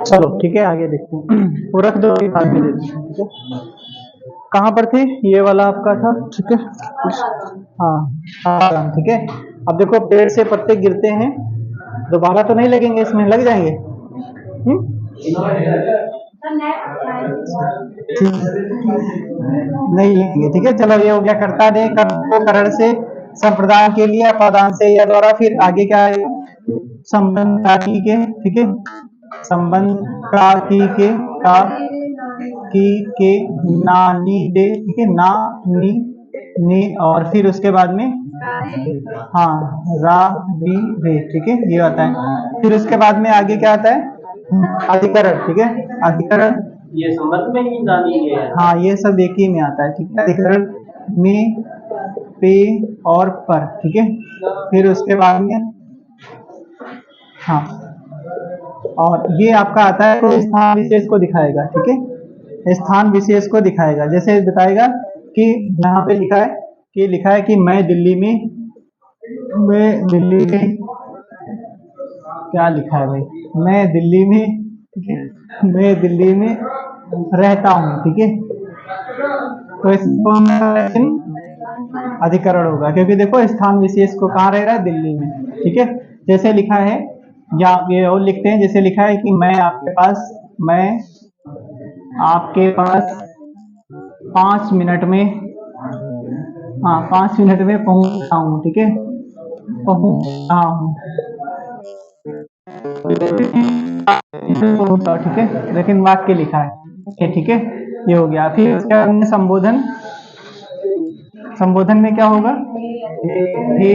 चलो ठीक है, आगे देखते हैं। वो रख दो, बाद में देखते हैं, ठीक है। कहाँ पर थे? ये वाला आपका था, ठीक है। हाँ हाँ, ठीक है। अब देखो पेड़ से पत्ते गिरते हैं, दोबारा तो नहीं लगेंगे, इसमें लग जाएंगे। नहीं लेंगे, ठीक है। चलो ये हो गया कर्ता ने कर्म को करण से, संप्रदान के लिए अपादान से या द्वारा। फिर आगे क्या आएगा? संबंध काकी के, ठीक है। संबंध का की के ना नी दे, ठीक है। ना नी नी, और फिर उसके बाद में हाँ रा री रे, ठीक है, ये आता है। फिर उसके बाद में आगे क्या आता है? अधिकरण, ठीक है। अधिकरण ये संबंध में ही नानी है। हाँ, ये सब एक ही में आता है, ठीक है। अधिकरण में पे और पर, ठीक है। फिर उसके बाद में हाँ, और ये आपका आता है तो स्थान विशेष को दिखाएगा, ठीक है। स्थान विशेष को दिखाएगा, जैसे बताएगा कि यहाँ पे लिखा है कि मैं दिल्ली में क्या लिखा है भाई? मैं दिल्ली में, ठीक है, मैं दिल्ली में रहता हूँ, ठीक है। तो इसको अधिकरण होगा, क्योंकि देखो स्थान विशेष को कहाँ रह रहा है? दिल्ली में, ठीक है। जैसे लिखा है, या ये और लिखते हैं, जैसे लिखा है कि मैं आपके पास 5 मिनट में, हाँ 5 मिनट में पहुंचता हूँ, ठीक है। पहुंचता हूँ, ठीक है, लेकिन वाक्य लिखा है, ठीक है। ये हो गया। फिर उसके बाद में संबोधन में क्या होगा? हे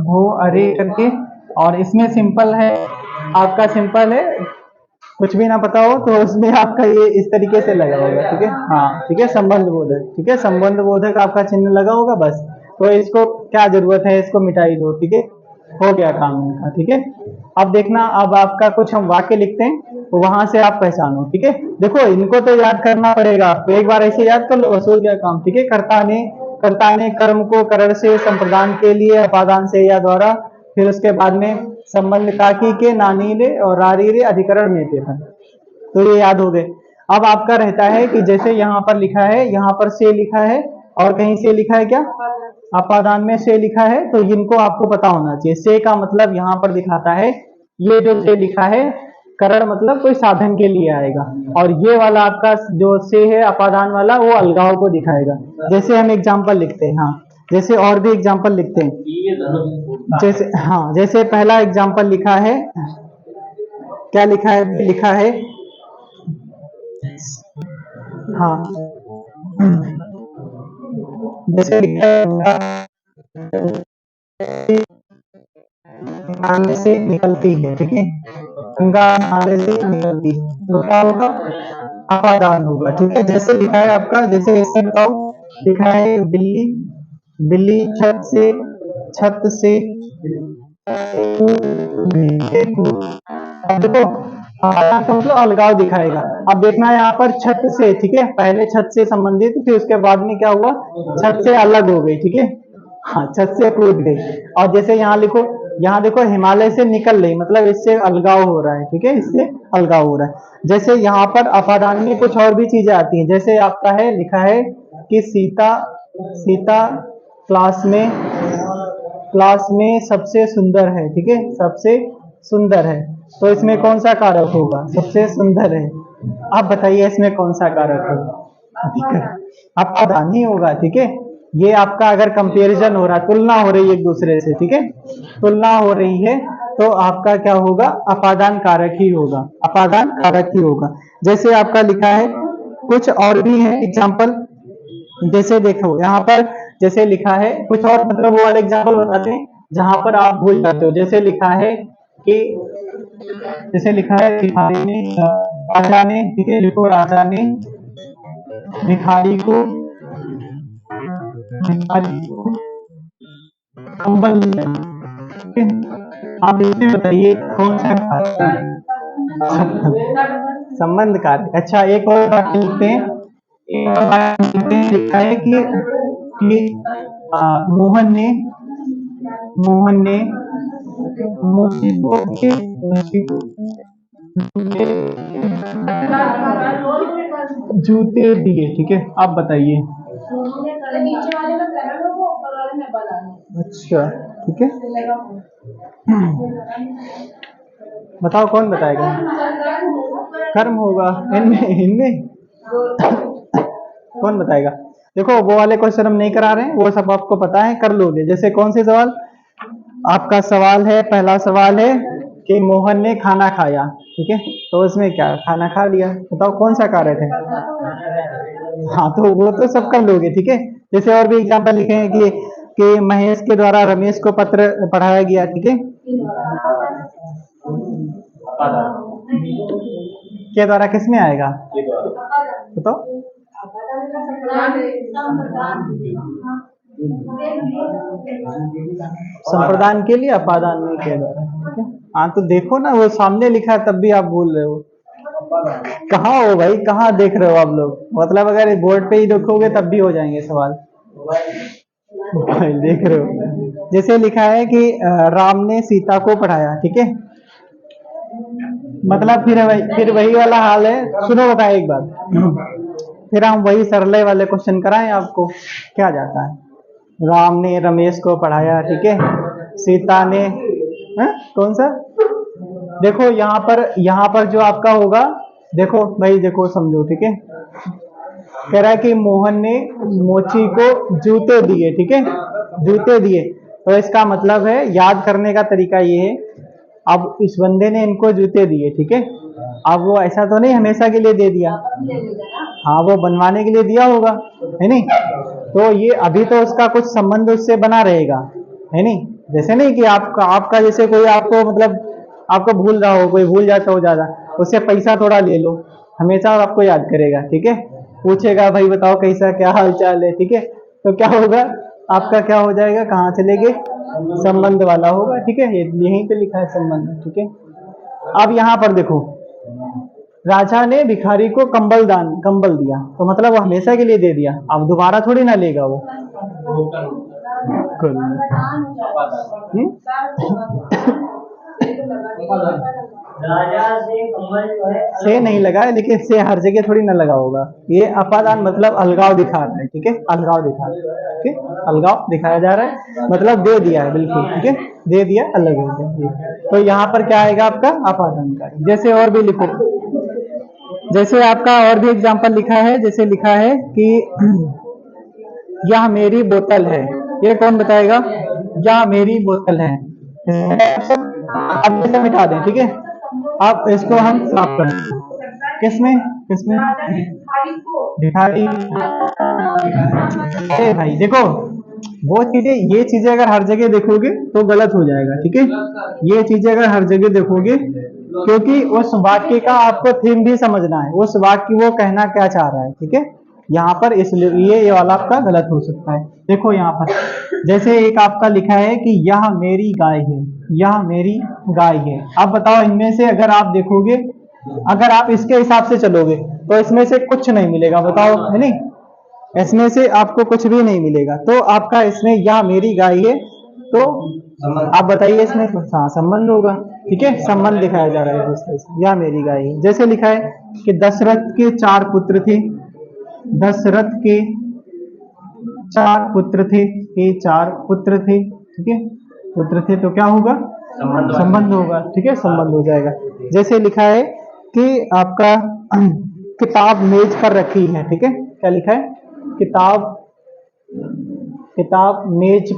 भो अरे करके। और इसमें सिंपल है, आपका सिंपल है, कुछ भी ना पता हो तो उसमें आपका ये इस तरीके से लगा होगा, ठीक है। हाँ ठीक है, संबंध बोधक, ठीक है। संबंध बोधक आपका चिन्ह लगा होगा, बस। तो इसको क्या जरूरत है, इसको मिटा ही दो, ठीक है। हो गया काम इनका, ठीक है। अब देखना, अब आपका कुछ हम वाक्य लिखते हैं, तो वहां से आप पहचानो, ठीक है। देखो इनको तो याद करना पड़ेगा आपको, एक बार ऐसे याद कर लो, बस हो गया काम, ठीक है। कर्ता ने कर्म को करण से, संप्रदान के लिए अपादान से या द्वारा। फिर उसके बाद में संबंध काकी के, नानी रे और रारी रे, अधिकरण में थे। तो ये याद हो गए। अब आपका रहता है कि जैसे यहाँ पर लिखा है, यहाँ पर से लिखा है, और कहीं से लिखा है क्या? अपादान में से लिखा है, तो इनको आपको पता होना चाहिए। से का मतलब यहाँ पर दिखाता है, ये जो से लिखा है, करण मतलब कोई साधन के लिए आएगा, और ये वाला आपका जो से है अपादान वाला, वो अलगाव को दिखाएगा। जैसे हम एग्जाम्पल लिखते हैं, हाँ, जैसे और भी एग्जाम्पल लिखते हैं, जैसे हाँ, जैसे पहला एग्जाम्पल लिखा है, क्या लिखा है? लिखा है हाँ, जैसे लिखा है नाले से निकलती है, ठीक है। गंगा नाले से निकलती है, तो क्या होगा? अपादान होगा, ठीक है। जैसे लिखा है आपका, जैसे ऐसे बताओ, लिखा है बिल्ली बिल्ली छत से अब देखो, तो मतलब अलगाव दिखाएगा। अब देखना यहाँ पर छत से, ठीक है, पहले छत से संबंधित, फिर उसके बाद में क्या हुआ? छत से अलग हो गई, ठीक है। हाँ, छत से कूद गई। और जैसे यहाँ लिखो, यहाँ देखो हिमालय से निकल रही, मतलब इससे अलगाव हो रहा है, ठीक है, इससे अलगाव हो रहा है। जैसे यहाँ पर अपादान में कुछ और भी चीजें आती हैं, जैसे आपका है, लिखा है कि सीता सीता क्लास में सबसे सुंदर है, ठीक है, सबसे सुंदर है। तो इसमें कौन सा कारक होगा? सबसे सुंदर है। आप बताइए इसमें कौन सा कारक होगा? अपादान ही होगा, ठीक है। ये आपका अगर कंपैरिजन हो रहा है, तुलना हो रही है एक दूसरे से, ठीक है, तुलना हो रही है, तो आपका क्या होगा? अपादान कारक ही होगा, अपादान कारक ही होगा। जैसे आपका लिखा है, कुछ और भी है एग्जाम्पल, जैसे देखो यहाँ पर, जैसे लिखा है कुछ और, मतलब वो वाले एग्जाम्पल बताते हैं जहां पर आप भूल जाते हो। जैसे लिखा है कि, जैसे लिखा है राजा ने, ठीक है, लिखो राजा ने भिखारी को कंबल दिया, ठीक है। आप इसमें बताइए कौन सा कारक है? संबंध कारक। अच्छा, एक और बात लिखते हैं, लिखा है कि मोहन ने मुझको जूते दिए, ठीक है। आप बताइए। अच्छा, ठीक है। बताओ कौन बताएगा। कर्म होगा इनमें, इनमें कौन बताएगा। देखो वो वाले क्वेश्चन हम नहीं करा रहे हैं, वो सब आपको पता है, कर लोगे। जैसे कौन से सवाल, आपका सवाल है, पहला सवाल है कि मोहन ने खाना खाया, ठीक है। तो उसमें क्या, खाना खा लिया, बताओ कौन सा कारक है। हाँ तो वो तो सब कर लोगे, ठीक है। जैसे और भी एग्जाम्पल लिखे हैं कि महेश के द्वारा रमेश को पत्र पढ़ाया गया, ठीक है। के द्वारा किस में आएगा बताओ। संप्रदान के लिए अपादान में के द्वारा, ठीक है। हाँ तो देखो ना, वो सामने लिखा है तब भी आप बोल रहे हो। कहाँ हो भाई, कहाँ देख रहे हो आप लोग। मतलब अगर बोर्ड पे ही देखोगे तब भी हो जाएंगे सवाल। देख रहे हो, जैसे लिखा है कि राम ने सीता को पढ़ाया, ठीक है। मतलब फिर वही वाला हाल है। सुनो बताए एक बार, फिर हम वही सरले वाले क्वेश्चन कराएं आपको। क्या जाता है, राम ने रमेश को पढ़ाया, ठीक है। सीता ने कौन सा, देखो यहाँ पर जो आपका होगा, देखो भाई देखो समझो, ठीक है। कह रहा है कि मोहन ने मोची को जूते दिए, ठीक है। जूते दिए, तो इसका मतलब है, याद करने का तरीका ये है, अब इस बंदे ने इनको जूते दिए, ठीक है। अब वो ऐसा तो नहीं हमेशा के लिए दे दिया, हाँ वो बनवाने के लिए दिया होगा, है नहीं। तो ये अभी तो उसका कुछ संबंध उससे बना रहेगा, है नहीं। जैसे नहीं कि आपका जैसे कोई आपको मतलब आपको भूल रहा हो, कोई भूल जाता हो ज्यादा, उससे पैसा थोड़ा ले लो, हमेशा आपको याद करेगा, ठीक है। पूछेगा भाई बताओ कैसा क्या हाल चाल है, ठीक है। तो क्या होगा, आपका क्या हो जाएगा, कहाँ चले गए, संबंध वाला होगा, ठीक है। यहीं पे लिखा है संबंध, ठीक है। अब यहाँ पर देखो, राजा ने भिखारी को कंबल दिया, तो मतलब वो हमेशा के लिए दे दिया, अब दोबारा थोड़ी ना लेगा वो। राजा से कंबल जो है से नहीं लगा है, लेकिन से हर जगह थोड़ी ना लगा होगा। ये अपादान मतलब अलगाव दिखा रहा है, ठीक है। अलगाव दिखा रहा है, ठीक है। अलगाव दिखाया जा रहा है, मतलब दे दिया है, बिल्कुल ठीक है। दे दिया, अलग हो गया। तो यहाँ पर क्या आएगा आपका अपादान का। जैसे और भी लिखो, जैसे आपका और भी एग्जाम्पल लिखा है, जैसे लिखा है कि यह मेरी बोतल है, ये कौन बताएगा, यह मेरी बोतल है। अब इसे मिटा दें, ठीक है। अब इसको हम साफ कर दें, किसमें किसमें, भिखारी। भाई देखो, वो चीजें, ये चीजें अगर हर जगह देखोगे तो गलत हो जाएगा, ठीक है। ये चीजें अगर हर जगह देखोगे, क्योंकि उस वाक्य का आपको थीम भी समझना है, उस वाक्य वो कहना क्या चाह रहा है, ठीक है। यहाँ पर इसलिए ये वाला आपका गलत हो सकता है। देखो यहाँ पर जैसे एक आपका लिखा है कि यह मेरी गाय है, यह मेरी गाय है। अब बताओ इनमें से अगर आप देखोगे, अगर आप इसके हिसाब से चलोगे तो इसमें से कुछ नहीं मिलेगा, बताओ, है नहीं। इसमें से आपको कुछ भी नहीं मिलेगा। तो आपका इसमें यह मेरी गाय है, तो आप बताइए इसमें हाँ संबंध होगा, ठीक है। संबंध दिखाया जा रहा है दूसरे से, यह मेरी गाय है। जैसे लिखा है कि दशरथ के 4 पुत्र थे, दशरथ के 4 पुत्र थे, ये 4 पुत्र थे, ठीक है। पुत्र थे तो क्या होगा, संबंध होगा, ठीक है। संबंध हो जाएगा। जैसे लिखा है कि आपका किताब मेज पर रखी है, ठीक है। क्या लिखा है, किताब किताब मेज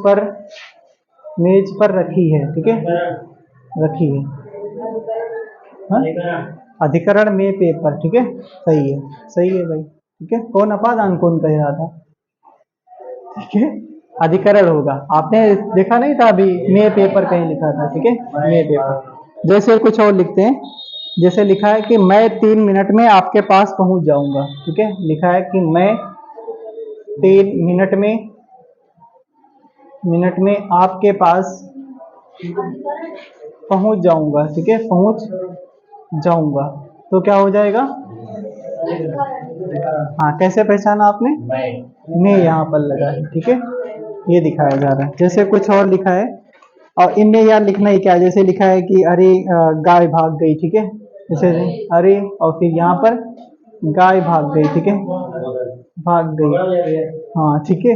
पर रखी है, ठीक है। रखी है, हाँ? अधिकरण में पेपर, ठीक है। सही है, सही है भाई, ठीक है। कौन अपादान कौन कह रहा था, ठीक है। अधिकरण होगा, आपने देखा नहीं था अभी, में पेपर कहीं लिखा था, ठीक है। में पेपर। जैसे कुछ और लिखते हैं, जैसे लिखा है कि मैं 3 मिनट में आपके पास पहुंच जाऊंगा, ठीक है। लिखा है कि मैं 3 मिनट में आपके पास पहुंच जाऊंगा, ठीक है। पहुंच जाऊंगा, तो क्या हो जाएगा, हाँ कैसे पहचाना आपने, मैं यहाँ पर लगा है, ठीक है। ये दिखाया जा रहा है। जैसे कुछ और लिखा है, और इनमें यार लिखना ही क्या है, जैसे लिखा है कि अरे गाय भाग गई, ठीक है। जैसे अरे, और फिर यहाँ पर गाय भाग गई, ठीक है, भाग गई, हाँ ठीक है,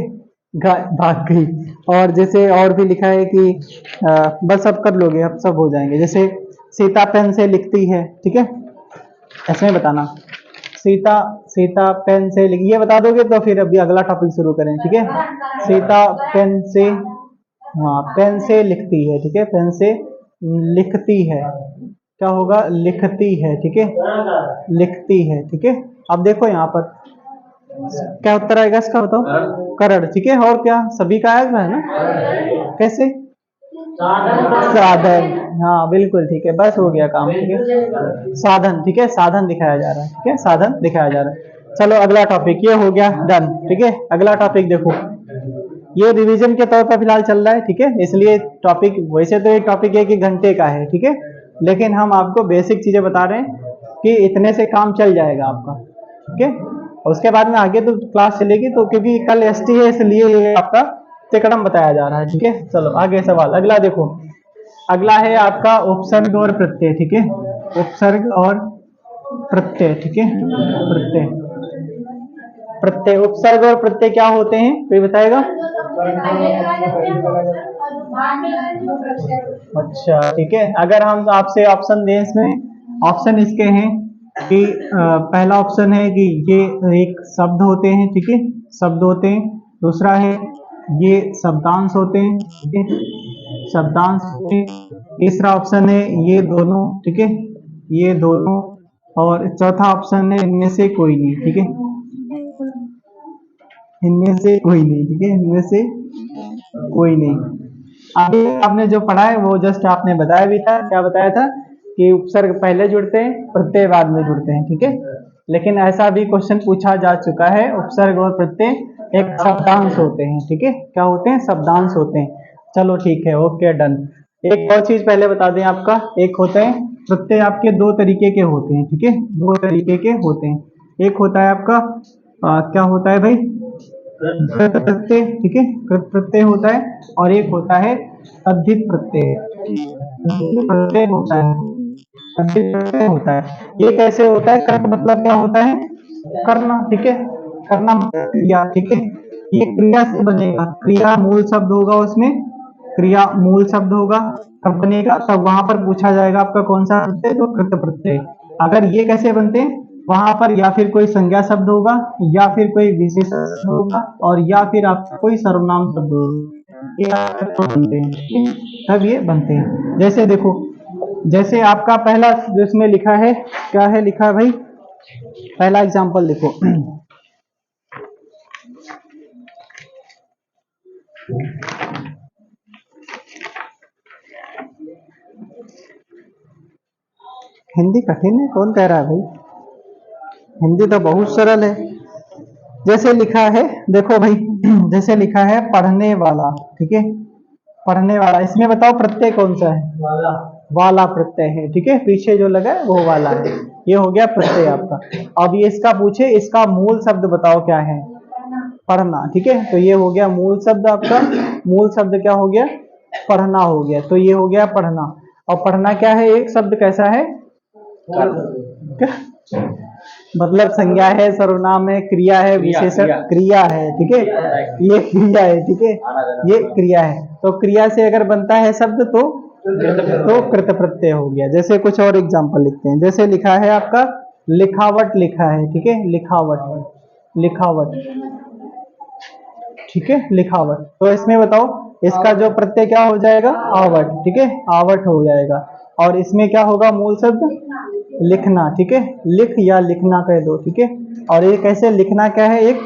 गाय भाग गई। और जैसे और भी लिखा है कि बस अब कर लोगे, अब सब हो जाएंगे। जैसे सीता पेन से लिखती है, ठीक है, ऐसे में बताना। सीता सीता पेन से लिख, ये बता दोगे तो फिर अभी अगला टॉपिक शुरू करें, ठीक है। सीता पेन से, हाँ पेन से लिखती है, ठीक है, पेन से लिखती है, क्या होगा, लिखती है, ठीक है, लिखती है, ठीक है। अब देखो यहाँ पर क्या उत्तर आएगा इसका, बताओ, करण, ठीक है। और क्या, सभी का आएगा है ना, कैसे, साधन, हाँ बिल्कुल ठीक है, बस हो गया काम, ठीक है, साधन, ठीक है, साधन दिखाया जा रहा है, ठीक है, साधन दिखाया जा रहा है। चलो अगला टॉपिक, ये हो गया डन, ठीक है। अगला टॉपिक देखो, ये रिवीजन के तौर पर फिलहाल चल रहा है, ठीक है, इसलिए टॉपिक, वैसे तो ये टॉपिक 1 घंटे का है, ठीक है, लेकिन हम आपको बेसिक चीजें बता रहे हैं कि इतने से काम चल जाएगा आपका, ठीक है। और उसके बाद में आगे तो क्लास चलेगी, तो क्योंकि कल एसटी है इसलिए ये आपका तिकड़म बताया जा रहा है, ठीक है। चलो आगे सवाल अगला देखो, अगला है आपका उपसर्ग और प्रत्यय, ठीक है, उपसर्ग और प्रत्यय, ठीक है, प्रत्यय, प्रत्यय, उपसर्ग और प्रत्यय क्या होते हैं, कोई बताएगा। अच्छा ठीक है, अगर हम आपसे ऑप्शन दें इसमें, ऑप्शन इसके हैं कि पहला ऑप्शन है कि ये एक शब्द होते हैं, ठीक है, शब्द होते हैं। दूसरा है ये शब्दांश होते हैं, ठीक है, शब्दांश होते हैं। तीसरा ऑप्शन है ये दोनों, ठीक है, ये दोनों। और चौथा ऑप्शन है इनमें से कोई नहीं, ठीक है, इनमें से कोई नहीं, ठीक है, इनमें से कोई नहीं। अभी आपने जो पढ़ा है वो जस्ट आपने बताया भी था, क्या बताया था कि उपसर्ग पहले जुड़ते हैं, प्रत्यय बाद में जुड़ते हैं, ठीक है। लेकिन ऐसा भी क्वेश्चन पूछा जा चुका है, उपसर्ग और प्रत्यय एक शब्दांश होते हैं, ठीक है, क्या होते हैं, शब्दांश होते हैं। चलो ठीक है, ओके डन। एक और चीज पहले बता दें आपका, एक होता है प्रत्यय, आपके दो तरीके के होते हैं, ठीक है, दो तरीके के होते हैं। एक होता है आपका क्या होता है भाई, कृत प्रत्यय, ठीक है, कृत प्रत्यय होता है। और एक होता है तद्धित प्रत्यय, प्रत्यय होता है, तद्धित प्रत्यय होता है। ये कैसे होता है, कर्म मतलब क्या होता है, करना, ठीक है, करना मतलब क्रिया, ठीक है। ये क्रिया से बनेगा, क्रिया मूल शब्द होगा उसमें, क्रिया मूल शब्द होगा, तब बनेगा, तब वहां पर पूछा जाएगा आपका कौन सा प्रत्यय, तो कृत प्रत्यय। अगर ये कैसे बनते हैं, वहां पर या फिर कोई संज्ञा शब्द होगा, या फिर कोई विशेषण शब्द होगा, और या फिर आपका कोई सर्वनाम शब्द होगा, ये आपको बनते हैं, तब ये बनते हैं। जैसे देखो, जैसे आपका पहला जिसमें लिखा है, क्या है लिखा है भाई, पहला एग्जांपल लिखो। हिंदी कठिन है, कौन कह रहा है भाई, हिंदी तो बहुत सरल है। जैसे लिखा है, देखो भाई, जैसे लिखा है पढ़ने वाला, ठीक है, पढ़ने वाला, इसमें बताओ प्रत्यय कौन सा है, वाला प्रत्यय है, ठीक है, पीछे जो लगा है वो वाला है, ये हो गया प्रत्यय आपका। अब ये इसका पूछे, इसका मूल शब्द बताओ क्या है, पढ़ना, ठीक है, तो ये हो गया मूल शब्द आपका, मूल शब्द क्या हो गया, पढ़ना हो गया, तो ये हो गया पढ़ना। और पढ़ना क्या है, एक शब्द कैसा है, मतलब संज्ञा है, सर्वनाम है, क्रिया है, विशेषण, क्रिया है, ठीक है, ये क्रिया है, ठीक है, ये क्रिया है। तो क्रिया से अगर बनता है शब्द तो कृत प्रत्यय हो गया। जैसे कुछ और एग्जांपल लिखते हैं, जैसे लिखा है आपका लिखावट, लिखा है, ठीक है, लिखावट, लिखावट, ठीक है, लिखावट। तो इसमें बताओ, इसका जो प्रत्यय क्या हो जाएगा, आवट, ठीक है, आवट हो जाएगा। और इसमें क्या होगा, मूल शब्द लिखना, ठीक है, लिख या लिखना कह दो, ठीक है। और ये कैसे लिखना क्या है, एक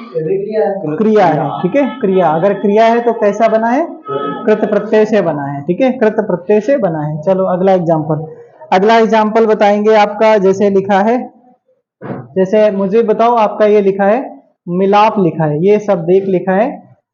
क्रिया है, ठीक है, क्रिया। अगर क्रिया है तो कैसा बना है, कृत प्रत्यय से बना है, ठीक है, कृत प्रत्यय से बना है। चलो अगला एग्जांपल, अगला एग्जांपल बताएंगे आपका, जैसे लिखा है, जैसे मुझे बताओ, आपका ये लिखा है मिलाप, लिखा है, ये शब्द एक लिखा है,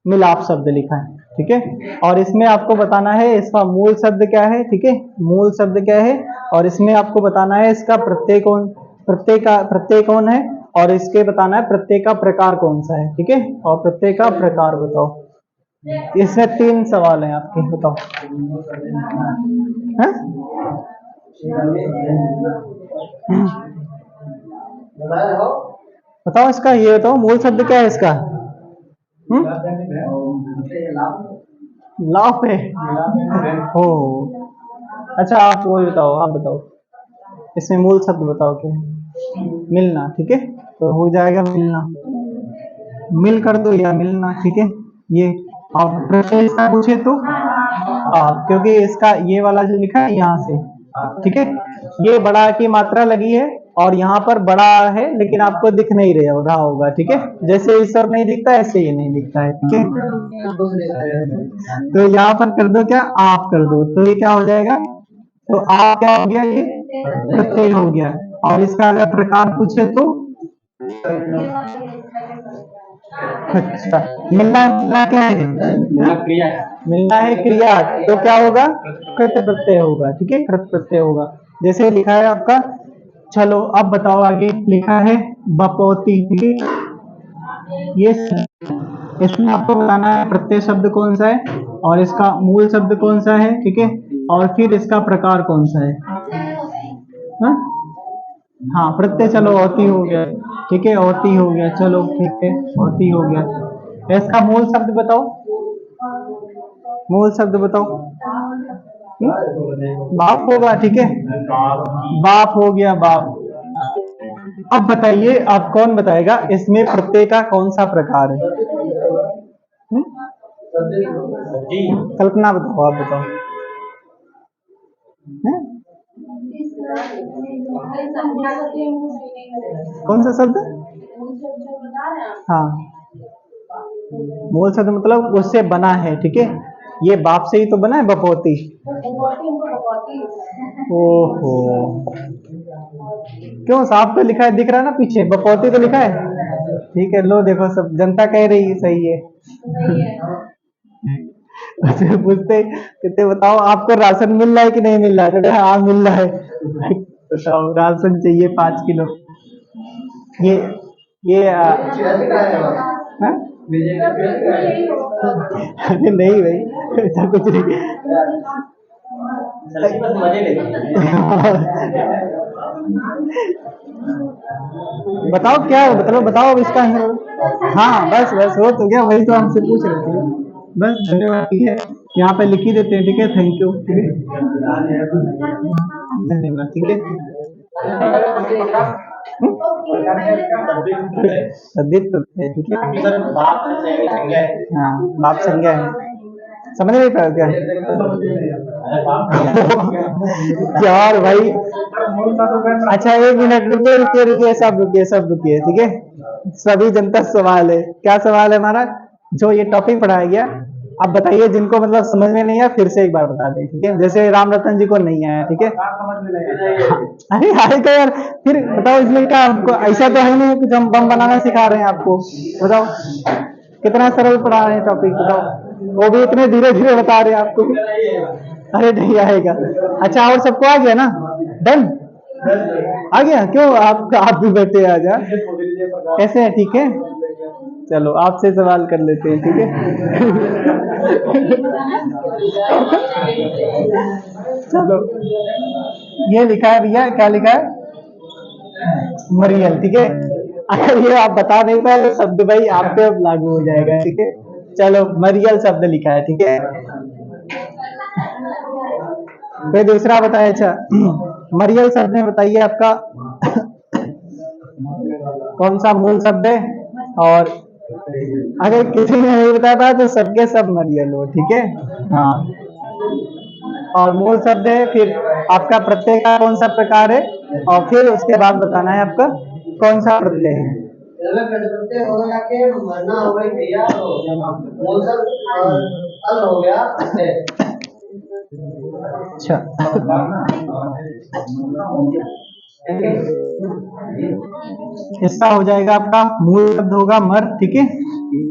मिलाप शब्द लिखा है, ठीक है। और इसमें आपको बताना है इसका मूल शब्द क्या है, ठीक है, मूल शब्द क्या है। और इसमें आपको बताना है इसका प्रत्यय कौन, प्रत्यय कौन है, और इसके बताना है प्रत्यय का प्रकार कौन सा है, ठीक है, और प्रत्यय का प्रकार बताओ। इसमें 3 सवाल हैं आपके, बताओ, हैं? बताओ इसका, ये बताओ मूल शब्द क्या है इसका। लाभ है। ओ अच्छा, आप वो बताओ, आप बताओ इसमें मूल शब्द बताओ क्या है। मिलना, ठीक है, तो हो जाएगा मिलना, मिल कर दो या मिलना, ठीक है। ये और प्रत्यय इसका पूछे तो क्योंकि इसका ये वाला जो लिखा है यहाँ से, ठीक है, ये बड़ा की मात्रा लगी है और यहाँ पर बड़ा है लेकिन आपको दिख नहीं रहा होगा, ठीक है। जैसे ईश्वर नहीं दिखता ऐसे ये नहीं दिखता है, ठीक है। तो यहाँ पर कर दो क्या, आप कर दो, तो ये क्या हो जाएगा, तो आप क्या हो गया, ये प्रत्यय हो गया। और इसका अगर प्रकार पूछे तो अच्छा, मिलना, मिलना क्या है, मिलना है क्रिया, तो क्या होगा, कृत प्रत्यय होगा, ठीक है, कृत प्रत्यय होगा। जैसे लिखा है आपका, चलो अब बताओ आगे लिखा है बपोती, ठीक है। ये इसमें आपको बताना है प्रत्यय शब्द कौन सा है और इसका मूल शब्द कौन सा है, ठीक है, और फिर इसका प्रकार कौन सा है। हाँ हाँ, प्रत्यय चलो औती हो गया, ठीक है, औती हो गया, चलो ठीक है, औती हो गया। इसका मूल शब्द बताओ, मूल शब्द बताओ। बाप होगा, ठीक है, बाप हो गया, बाप। अब बताइए, आप कौन बताएगा इसमें प्रत्यय का कौन सा प्रकार है। कल्पना बताओ, आप बताओ। कौन सा शब्द, हाँ, मूल शब्द मतलब उससे बना है, ठीक है। ये बाप से ही तो बना है बपोती। ओहो, क्यों, साफ तो लिखा है, दिख रहा है ना पीछे, बपोती तो लिखा है, ठीक है। लो देखो, सब जनता कह रही है सही है। फिर पूछते कहते बताओ आपको राशन मिल रहा है कि नहीं मिल रहा है, तो हाँ मिल रहा है। बताओ, राशन चाहिए 5 किलो। ये हाँ? अरे नहीं भाई, ऐसा कुछ नहीं। बताओ क्या मतलब, बताओ अब इसका आंसर। हाँ बस बस, हो तो गया, वही तो हमसे पूछ रहे थे। बस धन्यवाद, ठीक है, यहाँ पे लिख ही देते हैं, ठीक है, थैंक यू, ठीक है, धन्यवाद, ठीक है। सदित है, ठीक है, हाँ बाप संज्ञा है, समझ नहीं पाया क्या। यार भाई, अच्छा 1 मिनट, रुकिए रुकिए रुकिए, सब रुकिए, सब रुकिए, ठीक है। सभी जनता सवाल है, क्या सवाल है हमारा, जो ये टॉपिक पढ़ाया गया, आप बताइए जिनको मतलब समझ में नहीं आया फिर से एक बार बता दें, ठीक है। जैसे राम रतन जी को नहीं आया, ठीक है। अरे आएगा यार, फिर बताओ इसमें क्या, आपको ऐसा तो है नहीं कि हम बम बनाना सिखा रहे हैं आपको, बताओ कितना सरल पढ़ा रहे हैं टॉपिक, बताओ, वो भी इतने धीरे धीरे बता रहे हैं आपको। अरे नहीं आएगा। अच्छा, और सबको आ गया ना, डन आ गया, क्यों आप भी बैठे, आ जा, कैसे है, ठीक है। चलो आपसे सवाल कर लेते हैं, ठीक है। चलो, ये लिखा है भैया, क्या लिखा है, मरियल, ठीक है। अगर ये आप बता नहीं पाए तो शब्द भाई आप पे अब लागू हो जाएगा, ठीक है। चलो, मरियल शब्द लिखा है, ठीक है। कोई दूसरा बताए, अच्छा मरियल शब्द में बताइए आपका कौन सा मूल शब्द है, और अगर किसी ने नहीं बता पाया तो सबके सब मरियल हो, ठीक है, हाँ। और मूल शब्द है, फिर आपका प्रत्यय का कौन सा प्रकार है, और फिर उसके बाद बताना है आपका कौन सा प्रत्यय है। अच्छा, इसका हो जाएगा आपका मूल शब्द होगा मर, ठीक है।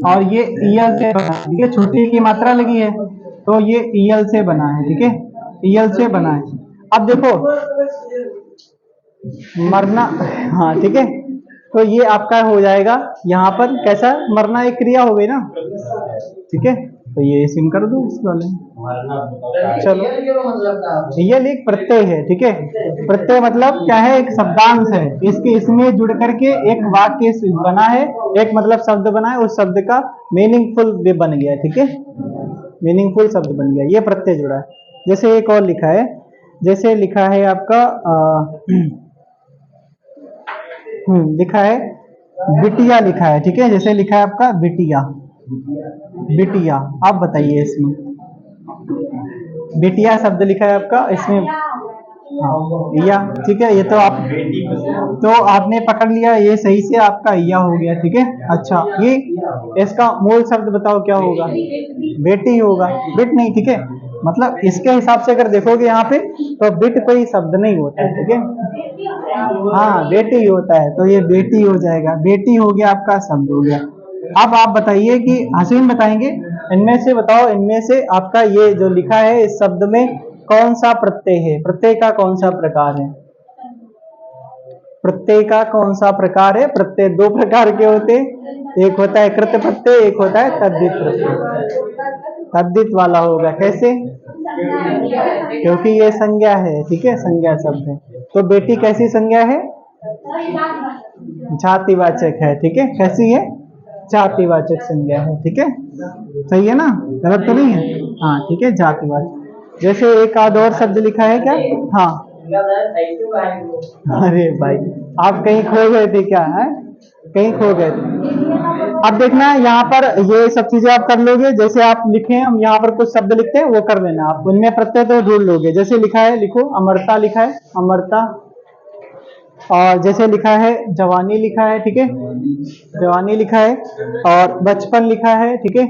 और ये ईयल से बना है, ठीक है, छोटी की मात्रा लगी है तो ये ईयल से बना है, ठीक है, ईयल से बना है। अब देखो मरना, हाँ ठीक है, तो ये आपका हो जाएगा यहाँ पर कैसा, मरना एक क्रिया हो गई ना, ठीक है, तो ये सिम कर दो इस वाले में। चलो, रियल एक प्रत्यय है, ठीक है। प्रत्यय मतलब क्या है, एक शब्दांश है, इसके इसमें जुड़ करके एक वाक्य बना है, एक मतलब शब्द बना है, उस शब्द का मीनिंगफुल वे बन गया, ठीक है, मीनिंगफुल शब्द बन गया, ये प्रत्यय जुड़ा है। जैसे एक और लिखा है, जैसे लिखा है आपका लिखा है बिटिया लिखा है, ठीक है, जैसे लिखा है आपका बिटिया, बिटिया, आप बताइए इसमें बिटिया शब्द लिखा है आपका, इसमें हाँ या, ठीक है, ये तो आप तो आपने पकड़ लिया, ये सही से आपका या हो गया, ठीक है। अच्छा, ये इसका मूल शब्द बताओ क्या होगा, बेटी होगा, बिट नहीं, ठीक है, मतलब इसके हिसाब से अगर देखोगे यहाँ पे तो बिट कोई शब्द नहीं होता है, ठीक है, हाँ बेटी ही होता है, तो ये बेटी हो जाएगा, बेटी हो गया आपका शब्द हो गया। अब आप बताइए कि हसीन बताएंगे, इनमें से बताओ, इनमें से आपका ये जो लिखा है इस शब्द में कौन सा प्रत्यय है, प्रत्यय का कौन सा प्रकार है, प्रत्यय का कौन सा प्रकार है। प्रत्यय दो प्रकार के होते हैं, एक होता है कृत प्रत्यय, एक होता है तद्धित प्रत्यय। तद्धित वाला होगा, कैसे, क्योंकि ये संज्ञा है, ठीक है, संज्ञा शब्द है, तो बेटी कैसी संज्ञा है, जातिवाचक है, ठीक है, कैसी है, जातिवाचक संज्ञा है, ठीक है, सही है ना, गलत तो नहीं है, हाँ ठीक है, जातिवाचक। जैसे एक आध और शब्द लिखा है क्या, हाँ, अरे भाई आप कहीं खो गए थे क्या है, कहीं खो गए थे। अब देखना यहाँ पर ये सब चीजें आप कर लोगे, जैसे आप लिखे, हम यहाँ पर कुछ शब्द लिखते हैं वो कर लेना आप, उनमें प्रत्यय तो ढूंढ लोगे। जैसे लिखा है, लिखो अमरता लिखा है, अमरता, और जैसे लिखा है जवानी लिखा है, ठीक है, जवानी लिखा है, और बचपन लिखा है, ठीक है,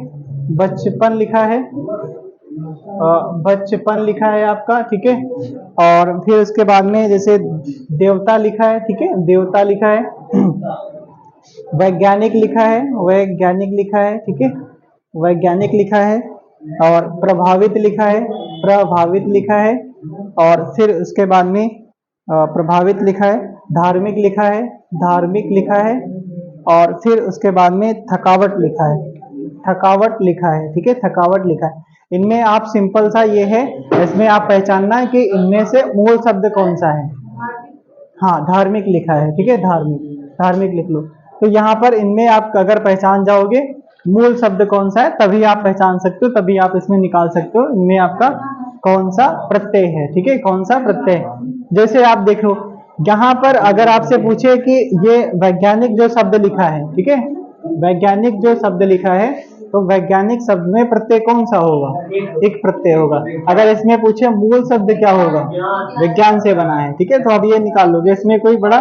बचपन लिखा है, बचपन लिखा है आपका, ठीक है, और फिर उसके बाद में जैसे देवता लिखा है, ठीक है, देवता लिखा है, वैज्ञानिक लिखा है, वैज्ञानिक लिखा है, ठीक है, वैज्ञानिक लिखा है, और प्रभावित लिखा है, प्रभावित लिखा है, और फिर उसके बाद में प्रभावित लिखा है, धार्मिक लिखा है, धार्मिक लिखा है, और फिर उसके बाद में थकावट लिखा है, थकावट लिखा है, ठीक है, थकावट लिखा है। इनमें आप सिंपल सा ये है, इसमें आप पहचानना है कि इनमें से मूल शब्द कौन सा है, हाँ धार्मिक लिखा है, ठीक है, धार्मिक, धार्मिक लिख लो। तो यहाँ पर इनमें आप अगर पहचान जाओगे मूल शब्द कौन सा है, तभी आप पहचान सकते हो, तभी आप इसमें निकाल सकते हो इनमें आपका कौन सा प्रत्यय है, ठीक है, कौन सा प्रत्यय। जैसे आप देखो यहाँ पर अगर आपसे पूछे कि ये वैज्ञानिक जो शब्द लिखा है, ठीक है, वैज्ञानिक जो शब्द लिखा है, तो वैज्ञानिक शब्द में प्रत्यय कौन सा होगा, एक प्रत्यय होगा। अगर इसमें पूछे मूल शब्द क्या होगा, विज्ञान से बना है, ठीक है, तो अब ये निकाल लोगे, इसमें कोई बड़ा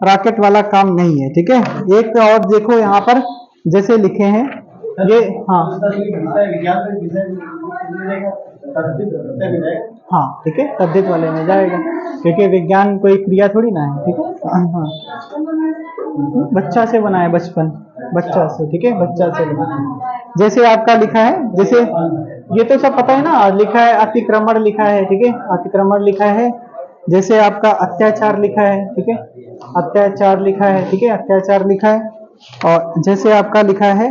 रॉकेट वाला काम नहीं है, ठीक है। एक और देखो यहाँ पर जैसे लिखे हैं ये, हाँ हाँ ठीक है, तद्धित वाले में जाएगा, क्योंकि विज्ञान कोई क्रिया थोड़ी ना है, ठीक है, हाँ बच्चा से बना है, बचपन, बच्चा से, ठीक है, बच्चा से बना है। जैसे आपका लिखा है, जैसे ये तो सब पता है ना, लिखा है अतिक्रमण लिखा है, ठीक है, अतिक्रमण लिखा है। जैसे आपका अत्याचार लिखा है, ठीक है, अत्याचार लिखा है, ठीक है, अत्याचार लिखा है। और जैसे आपका लिखा है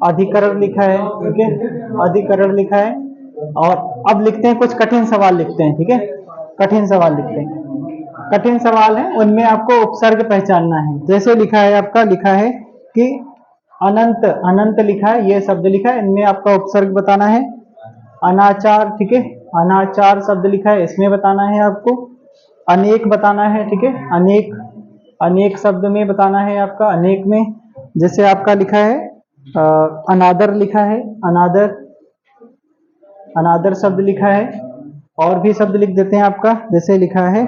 अधिकरण लिखा है, ठीक है, अधिकरण लिखा है। और अब लिखते हैं कुछ कठिन सवाल लिखते हैं, ठीक है, कठिन सवाल लिखते हैं, कठिन सवाल है, उनमें आपको उपसर्ग पहचानना है। जैसे लिखा है आपका, लिखा है कि अनंत, अनंत लिखा है, ये शब्द लिखा है, इनमें आपका उपसर्ग बताना है। अनाचार, ठीक है, अनाचार शब्द लिखा है, इसमें बताना है आपको। अनेक बताना है, ठीक है, अनेक, अनेक शब्द में बताना है आपका, अनेक में। जैसे आपका लिखा है अनादर लिखा है, अनादर, अनादर शब्द लिखा है। और भी शब्द लिख देते हैं आपका, जैसे लिखा है,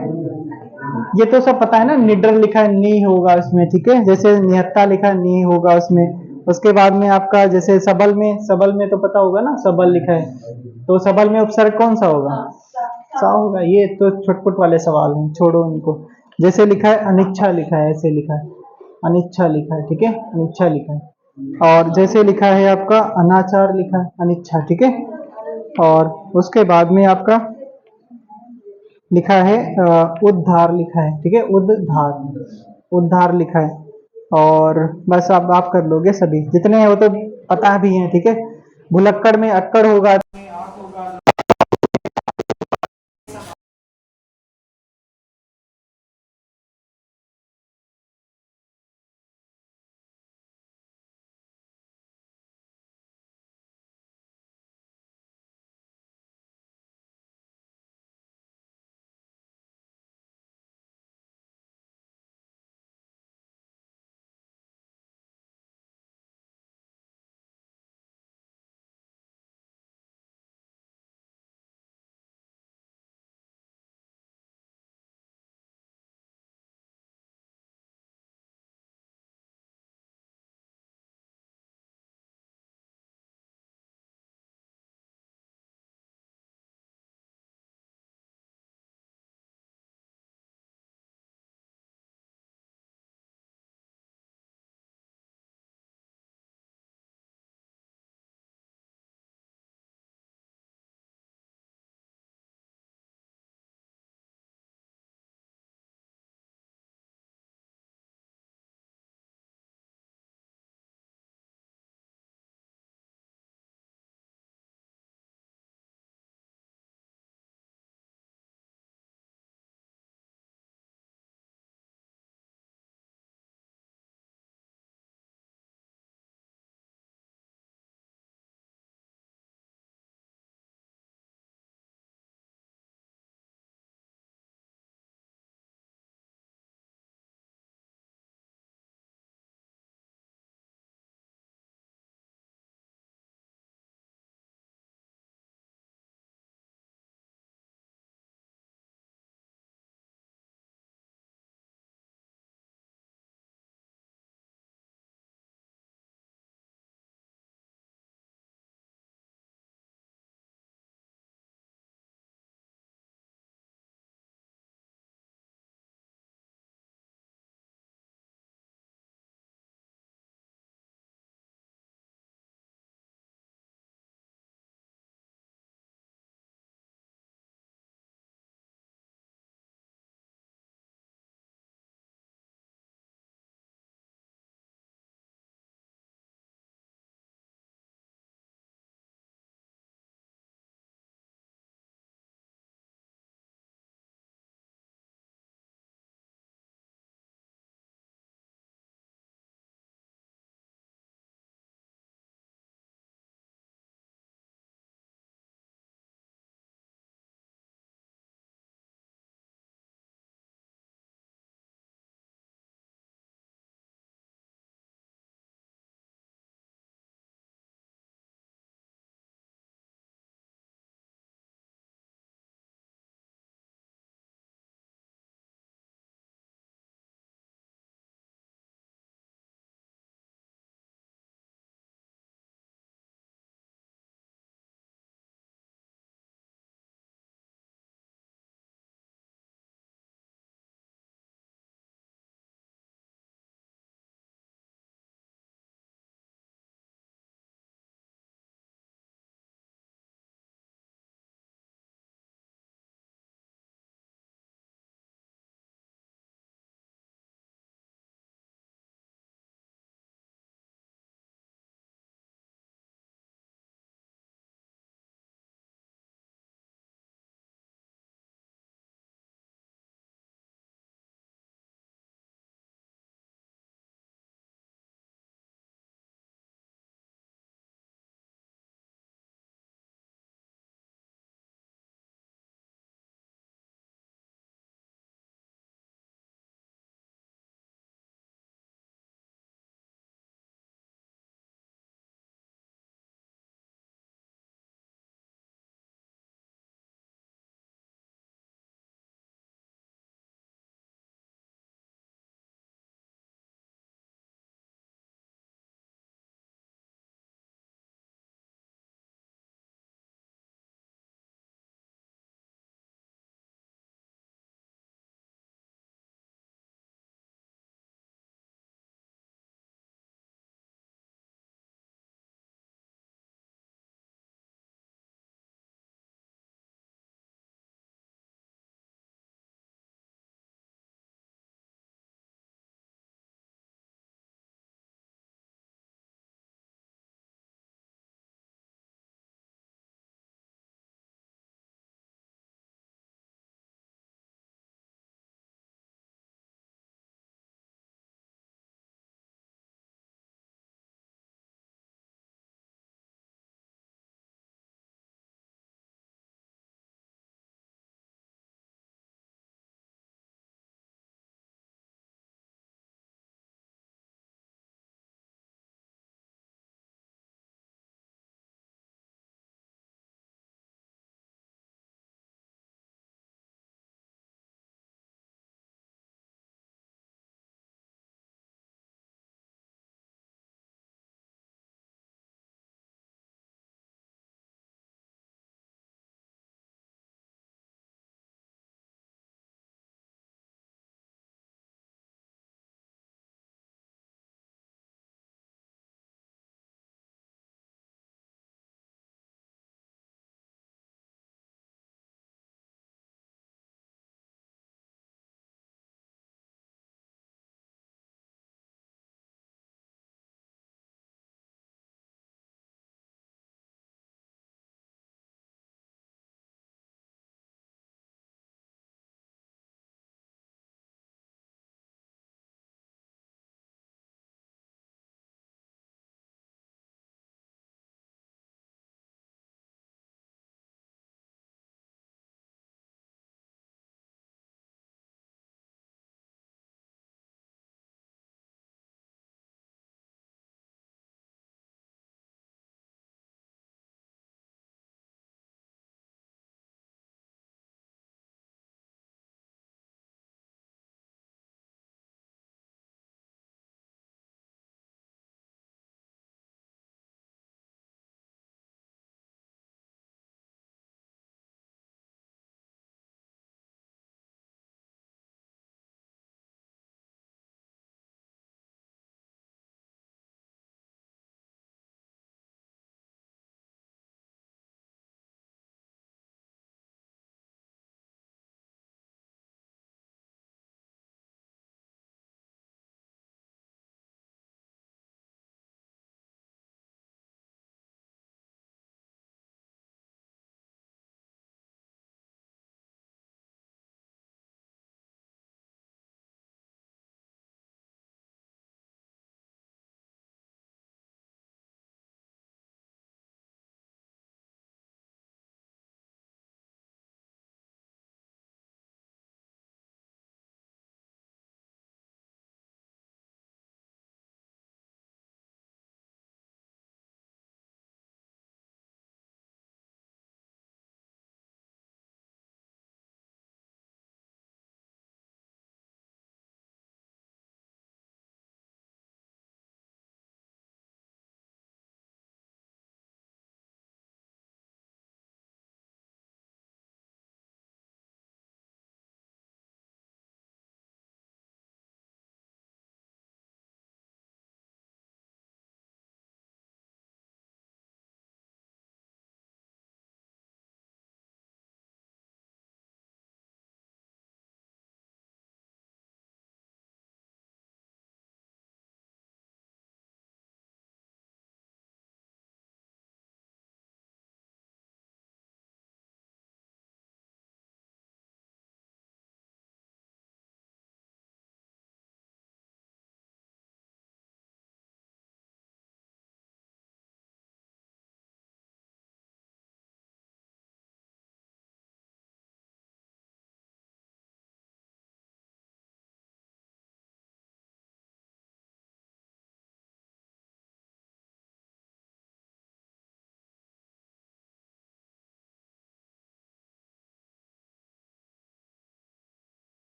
ये तो सब पता है ना, निडर लिखा है, नी होगा उसमें, ठीक है, जैसे निहत्ता लिखा है, नी होगा उसमें। उसके बाद में आपका जैसे सबल में, सबल में तो पता होगा ना, सबल लिखा है, तो सबल में उपसर्ग कौन सा होगा, सा होगा। ये तो छुटपुट वाले सवाल हैं, छोड़ो इनको। जैसे लिखा है अनिच्छा लिखा है, ऐसे लिखा है, अनिच्छा लिखा है, ठीक है, अनिच्छा लिखा है। और जैसे लिखा है आपका अनाचार लिखा है, अनिच्छा, ठीक है। और उसके बाद में आपका लिखा है उद्धार लिखा है, ठीक है, उद्धार, उद्धार लिखा है। और बस अब आप कर लोगे, सभी जितने हैं वो तो पता भी हैं, ठीक है। भुलक्कड़ में अक्कड़ होगा,